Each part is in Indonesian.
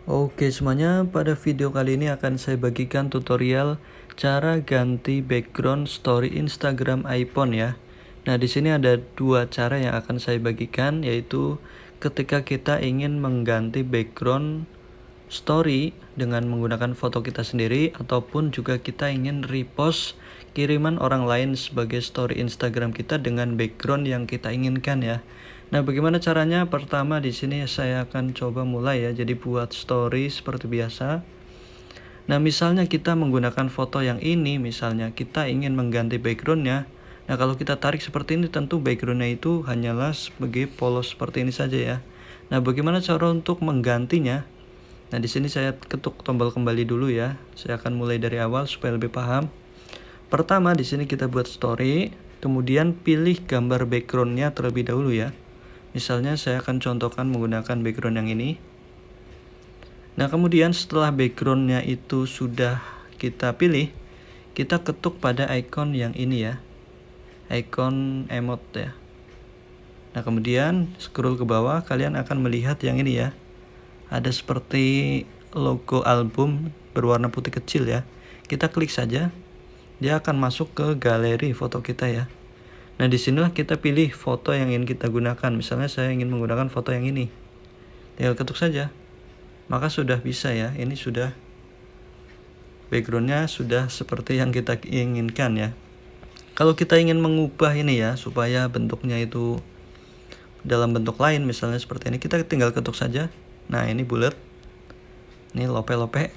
Oke semuanya, pada video kali ini akan saya bagikan tutorial cara ganti background story Instagram iPhone ya. Nah, di sini ada dua cara yang akan saya bagikan, yaitu ketika kita ingin mengganti background story dengan menggunakan foto kita sendiri, ataupun juga kita ingin repost kiriman orang lain sebagai story Instagram kita dengan background yang kita inginkan ya. Nah, bagaimana caranya? Pertama di sini saya akan coba mulai ya. Jadi buat story seperti biasa. Nah, misalnya kita menggunakan foto yang ini, misalnya kita ingin mengganti backgroundnya. Nah, kalau kita tarik seperti ini, tentu backgroundnya itu hanyalah sebagai polos seperti ini saja ya. Nah, bagaimana cara untuk menggantinya? Nah, di sini saya ketuk tombol kembali dulu ya. Saya akan mulai dari awal supaya lebih paham. Pertama, di sini kita buat story, kemudian pilih gambar backgroundnya terlebih dahulu ya. Misalnya saya akan contohkan menggunakan background yang ini. Nah, kemudian setelah backgroundnya itu sudah kita pilih, kita ketuk pada icon yang ini ya, icon emote ya. Nah, kemudian scroll ke bawah, kalian akan melihat yang ini ya, ada seperti logo album berwarna putih kecil ya. Kita klik saja, dia akan masuk ke galeri foto kita ya. Nah, disinilah kita pilih foto yang ingin kita gunakan. Misalnya saya ingin menggunakan foto yang ini, tinggal ketuk saja, maka sudah bisa ya. Ini sudah backgroundnya sudah seperti yang kita inginkan ya. Kalau kita ingin mengubah ini ya, supaya bentuknya itu dalam bentuk lain, misalnya seperti ini, kita tinggal ketuk saja. Nah, ini bulat, ini lope-lope,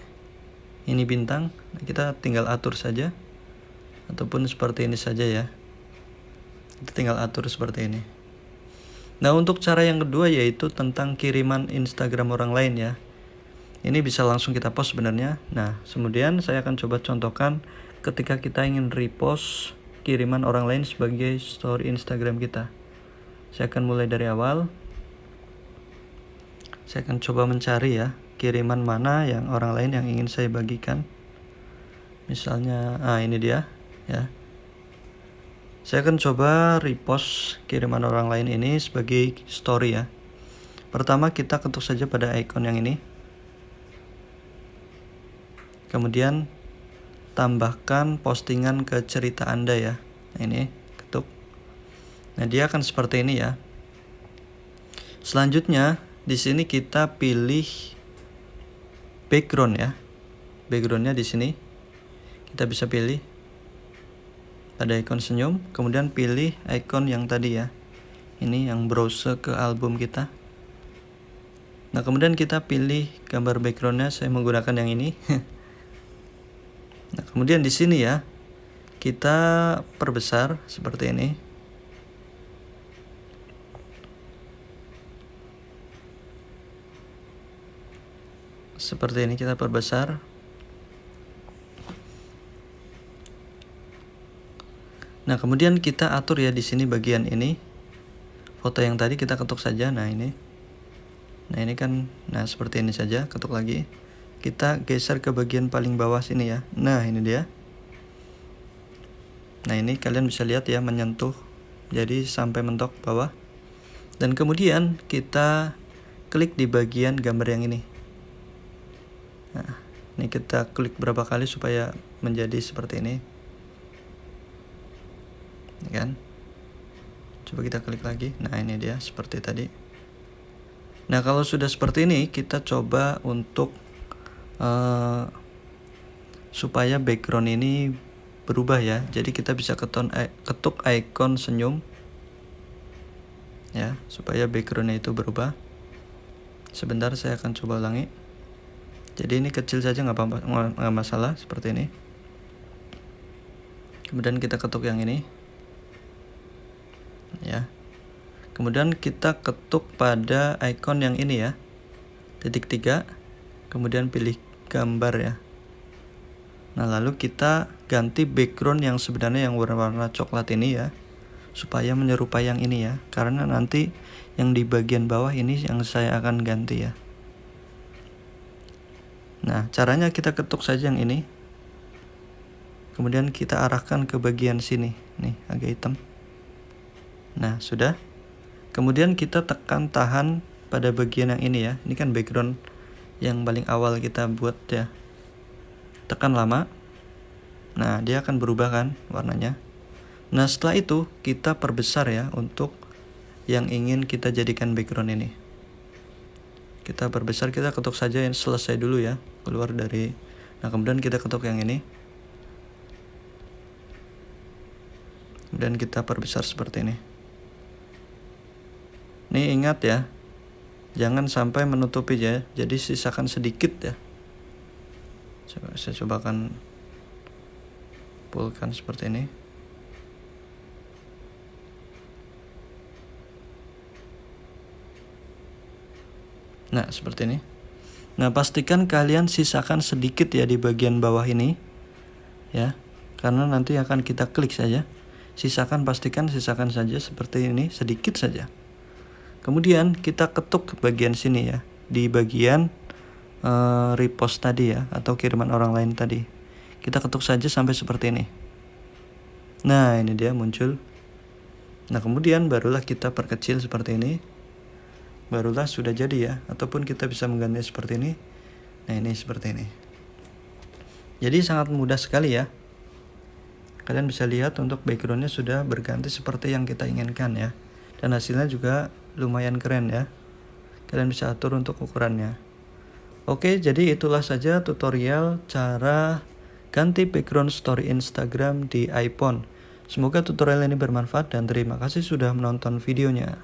ini bintang. Nah, kita tinggal atur saja, ataupun seperti ini saja ya. Kita tinggal atur seperti ini. Nah, untuk cara yang kedua yaitu tentang kiriman Instagram orang lain ya. Ini bisa langsung kita post sebenarnya. Nah, kemudian saya akan coba contohkan ketika kita ingin repost kiriman orang lain sebagai story Instagram kita. Saya akan mulai dari awal. Saya akan coba mencari ya, kiriman mana yang orang lain yang ingin saya bagikan. Misalnya, ini dia ya. Saya akan coba repost kiriman orang lain ini sebagai story ya. Pertama kita ketuk saja pada icon yang ini. Kemudian tambahkan postingan ke cerita Anda ya. Nah, ini ketuk. Nah, dia akan seperti ini ya. Selanjutnya di sini kita pilih background ya. Backgroundnya di sini kita bisa pilih pada icon senyum, kemudian pilih icon yang tadi ya. Ini yang browse ke album kita. Nah, kemudian kita pilih gambar backgroundnya, saya menggunakan yang ini. Nah, kemudian di sini ya, kita perbesar seperti ini. Seperti ini kita perbesar. Nah, kemudian kita atur ya di sini bagian ini. Foto yang tadi kita ketuk saja. Nah, ini. Nah, ini kan seperti ini saja, ketuk lagi. Kita geser ke bagian paling bawah sini ya. Nah, ini dia. Nah, ini kalian bisa lihat ya, menyentuh. Jadi sampai mentok bawah. Dan kemudian kita klik di bagian gambar yang ini. Nah, ini kita klik berapa kali supaya menjadi seperti ini. Kan? Coba kita klik lagi. Nah, ini dia seperti tadi. Nah, kalau sudah seperti ini, kita coba untuk supaya background ini berubah ya. Jadi kita bisa ketuk icon senyum ya, supaya backgroundnya itu berubah. Sebentar, saya akan coba ulangi. Jadi ini kecil saja, nggak masalah, seperti ini. Kemudian kita ketuk yang ini ya. Kemudian kita ketuk pada icon yang ini ya, titik 3, kemudian pilih gambar ya. Nah, lalu kita ganti background yang sebenarnya yang warna-warna coklat ini ya, supaya menyerupai yang ini ya, karena nanti yang di bagian bawah ini yang saya akan ganti ya. Nah, caranya kita ketuk saja yang ini, kemudian kita arahkan ke bagian sini, nih agak hitam. Nah, sudah. Kemudian kita tekan tahan pada bagian yang ini ya. Ini kan background yang paling awal kita buat ya. Tekan lama. Nah, dia akan berubah kan warnanya. Nah, setelah itu kita perbesar ya untuk yang ingin kita jadikan background ini. Kita perbesar, kita ketuk saja yang selesai dulu ya, keluar dari. Nah, kemudian kita ketuk yang ini. Kemudian kita perbesar seperti ini. Ini ingat ya, jangan sampai menutupi ya, jadi sisakan sedikit ya. Saya cobakan pulkan seperti ini. Nah, seperti ini. Nah, pastikan kalian sisakan sedikit ya di bagian bawah ini ya, karena nanti akan kita klik saja. Pastikan sisakan saja seperti ini, sedikit saja. Kemudian kita ketuk ke bagian sini ya, di bagian repost tadi ya, atau kiriman orang lain tadi. Kita ketuk saja sampai seperti ini. Nah, ini dia muncul. Nah, kemudian barulah kita perkecil seperti ini. Barulah sudah jadi ya, ataupun kita bisa mengganti seperti ini. Nah, ini seperti ini. Jadi sangat mudah sekali ya. Kalian bisa lihat untuk backgroundnya sudah berganti seperti yang kita inginkan ya. Dan hasilnya juga lumayan keren ya. Kalian bisa atur untuk ukurannya. Oke, jadi itulah saja tutorial cara ganti background story Instagram di iPhone. Semoga tutorial ini bermanfaat dan terima kasih sudah menonton videonya.